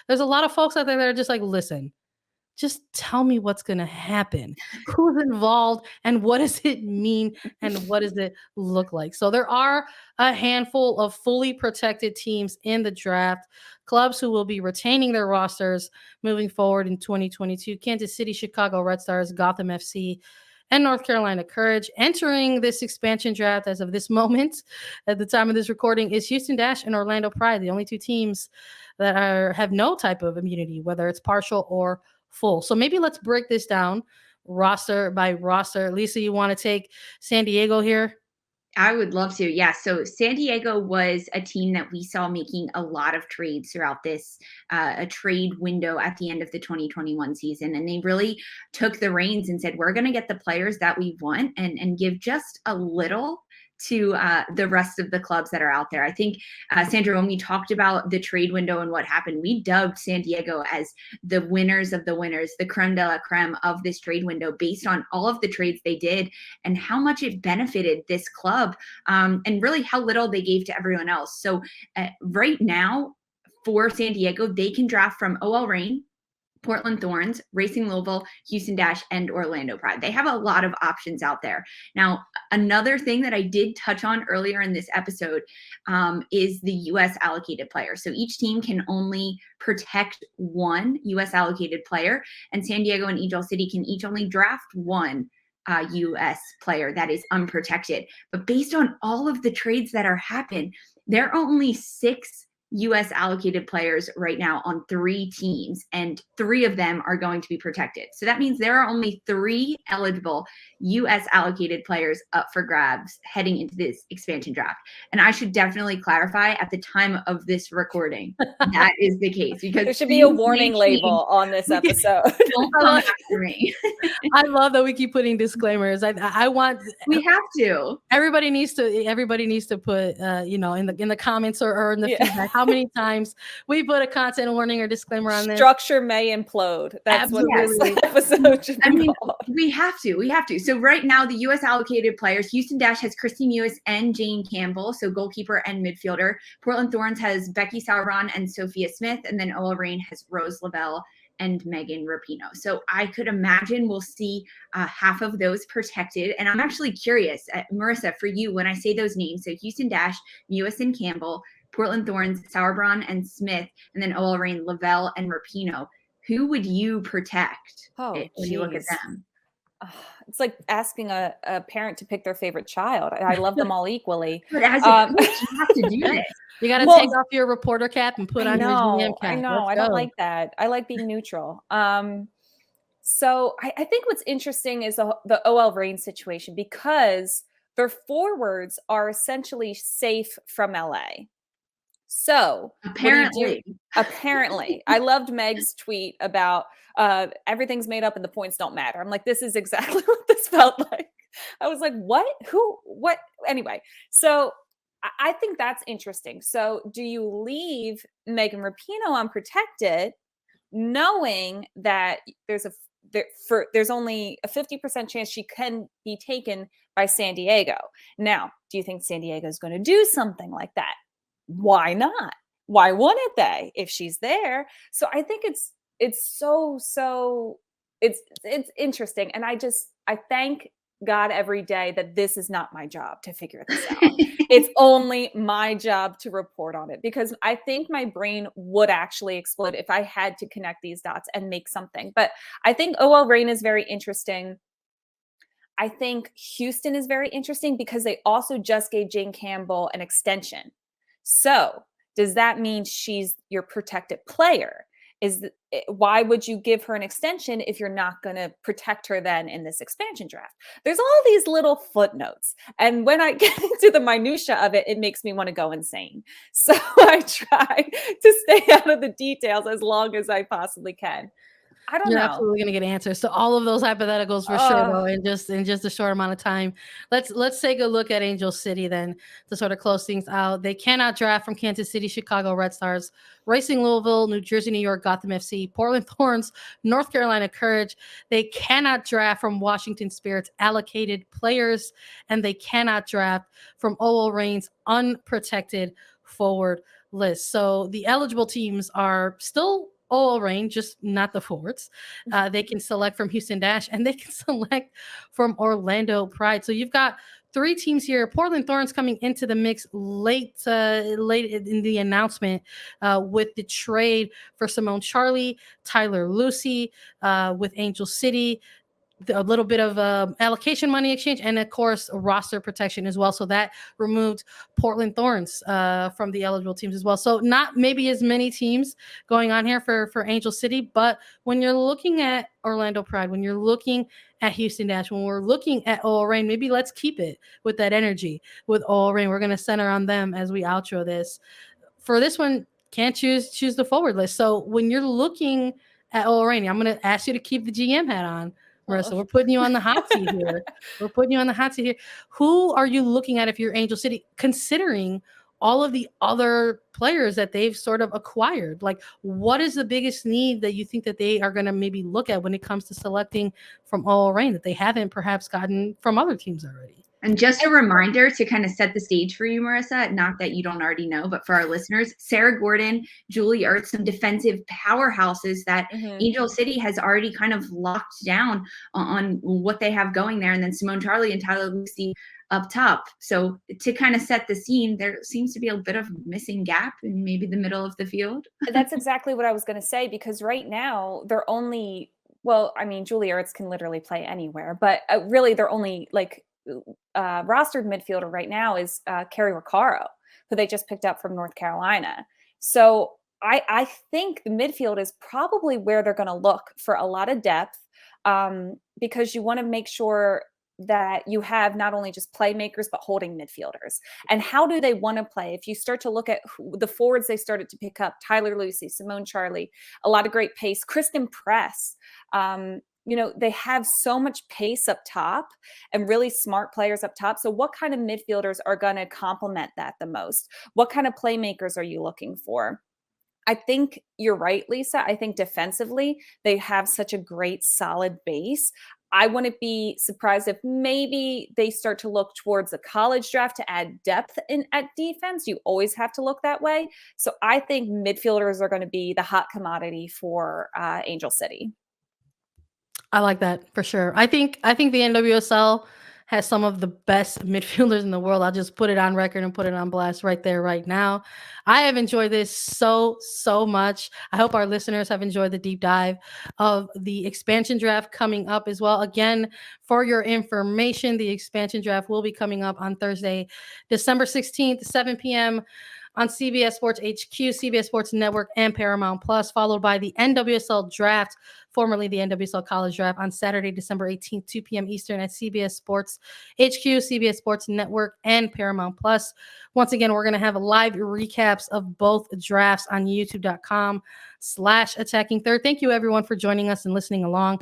there's a lot of folks out there that are just like, listen, just tell me what's going to happen. Who's involved and what does it mean and what does it look like? So there are a handful of fully protected teams in the draft, clubs who will be retaining their rosters moving forward in 2022. Kansas City, Chicago Red Stars, Gotham FC, and North Carolina Courage. Entering this expansion draft as of this moment, at the time of this recording, is Houston Dash and Orlando Pride, the only two teams that have no type of immunity, whether it's partial or full. So maybe let's break this down roster by roster. Lisa, you want to take San Diego here? I would love to. Yeah. So San Diego was a team that we saw making a lot of trades throughout this a trade window at the end of the 2021 season. And they really took the reins and said, we're going to get the players that we want and give just a little to the rest of the clubs that are out there. I think, Sandra, when we talked about the trade window and what happened, we dubbed San Diego as the winners of the winners, the creme de la creme of this trade window based on all of the trades they did and how much it benefited this club, and really how little they gave to everyone else. So right now for San Diego, they can draft from OL Reign, Portland Thorns, Racing Louisville, Houston Dash, and Orlando Pride. They have a lot of options out there. Now, another thing that I did touch on earlier in this episode is the U.S. allocated player. So each team can only protect one U.S. allocated player, and San Diego and Angel City can each only draft one U.S. player that is unprotected. But based on all of the trades that are happening, there are only 6 U.S. allocated players right now on 3 teams, and 3 of them are going to be protected. So that means there are only 3 eligible U.S. allocated players up for grabs heading into this expansion draft. And I should definitely clarify at the time of this recording, that is the case, because there should be a warning label on this episode. Don't come after me. I love that we keep putting disclaimers. I want, we have to. Everybody needs to put in the comments or in the feedback how many times we put a content warning or disclaimer on this. Structure may implode. That's Absolutely. What this episode should be. I mean, we have to. So right now, the U.S. allocated players, Houston Dash has Christy Mewis and Jane Campbell, so goalkeeper and midfielder. Portland Thorns has Becky Sauerbrunn and Sophia Smith, and then OL Reign has Rose Lavelle and Megan Rapinoe. So I could imagine we'll see half of those protected. And I'm actually curious, Marisa, for you, when I say those names, so Houston Dash, Mewis and Campbell, Portland Thorns, Sauerbrunn and Smith, and then OL Reign, Lavelle and Rapinoe, who would you protect when you look at them? It's like asking a parent to pick their favorite child. I love them all equally. But as a coach, you have to do this. You got to take off your reporter cap and put on your GM cap. I know. I don't like that. I like being neutral. So I think what's interesting is the OL Reign situation, because their forwards are essentially safe from LA. So apparently, I loved Meg's tweet about everything's made up and the points don't matter. I'm like, this is exactly what this felt like. I was like, what? Who? What? Anyway, so I think that's interesting. So do you leave Megan Rapinoe unprotected, knowing that there's only a 50% chance she can be taken by San Diego? Now, do you think San Diego is going to do something like that? Why not? Why wouldn't they if she's there? So I think it's interesting. And I thank God every day that this is not my job to figure this out. It's only my job to report on it, because I think my brain would actually explode if I had to connect these dots and make something. But I think OL Reign is very interesting. I think Houston is very interesting because they also just gave Jane Campbell an extension. So does that mean she's your protected player? Why would you give her an extension if you're not going to protect her then in this expansion draft? There's all these little footnotes. And when I get into the minutia of it, it makes me want to go insane. So I try to stay out of the details as long as I possibly can. I don't know. You're absolutely going to get answers to all of those hypotheticals for sure, though, in just a short amount of time. Let's take a look at Angel City then to sort of close things out. They cannot draft from Kansas City, Chicago Red Stars, Racing Louisville, New Jersey, New York, Gotham FC, Portland Thorns, North Carolina Courage. They cannot draft from Washington Spirit's allocated players, and they cannot draft from OL Reign's unprotected forward list. So the eligible teams are still all Reign, just not the forwards. They can select from Houston Dash and they can select from Orlando Pride. So you've got 3 teams here. Portland Thorns coming into the mix late in the announcement with the trade for Simone Charlie, Tyler Lucy with Angel City, a little bit of allocation money exchange, and of course roster protection as well. So that removed Portland Thorns from the eligible teams as well. So not maybe as many teams going on here for Angel City, but when you're looking at Orlando Pride, when you're looking at Houston Dash, when we're looking at OL Reign, maybe let's keep it with that energy with OL Reign. We're going to center on them as we outro this. For this one, can't choose the forward list. So when you're looking at OL Reign, I'm going to ask you to keep the GM hat on, Marisa. We're putting you on the hot seat here. We're putting you on the hot seat here. Who are you looking at if you're Angel City, considering all of the other players that they've sort of acquired? Like, what is the biggest need that you think that they are going to maybe look at when it comes to selecting from OL Reign that they haven't perhaps gotten from other teams already? And just a reminder to kind of set the stage for you, Marisa, not that you don't already know, but for our listeners, Sarah Gordon, Julie Ertz, some defensive powerhouses that Angel City has already kind of locked down on what they have going there. And then Simone Charlie and Tyler Lucy up top. So to kind of set the scene, there seems to be a bit of missing gap in maybe the middle of the field. That's exactly what I was going to say, because right now they're only, well, I mean, Julie Ertz can literally play anywhere, but really they're only like rostered midfielder right now is Carrie Recaro, who they just picked up from North Carolina. So I think the midfield is probably where they're going to look for a lot of depth, because you want to make sure that you have not only just playmakers, but holding midfielders. And how do they want to play? If you start to look at the forwards they started to pick up, Tyler Lucy, Simone Charlie, a lot of great pace, Kristen Press, they have so much pace up top and really smart players up top. So what kind of midfielders are going to complement that the most? What kind of playmakers are you looking for? I think you're right, Lisa. I think defensively, they have such a great, solid base. I wouldn't be surprised if maybe they start to look towards the college draft to add depth at defense. You always have to look that way. So I think midfielders are going to be the hot commodity for Angel City. I like that for sure. I think the NWSL has some of the best midfielders in the world. I'll just put it on record and put it on blast right there, right now. I have enjoyed this so much. I hope our listeners have enjoyed the deep dive of the expansion draft coming up as well. Again, for your information, the expansion draft will be coming up on Thursday, December 16th, 7 p.m. on CBS Sports HQ, CBS Sports Network, and Paramount Plus, followed by the NWSL Draft, formerly the NWSL College Draft, on Saturday, December 18th, 2 p.m. Eastern at CBS Sports HQ, CBS Sports Network, and Paramount Plus. Once again, we're going to have live recaps of both drafts on youtube.com/attacking third. Thank you, everyone, for joining us and listening along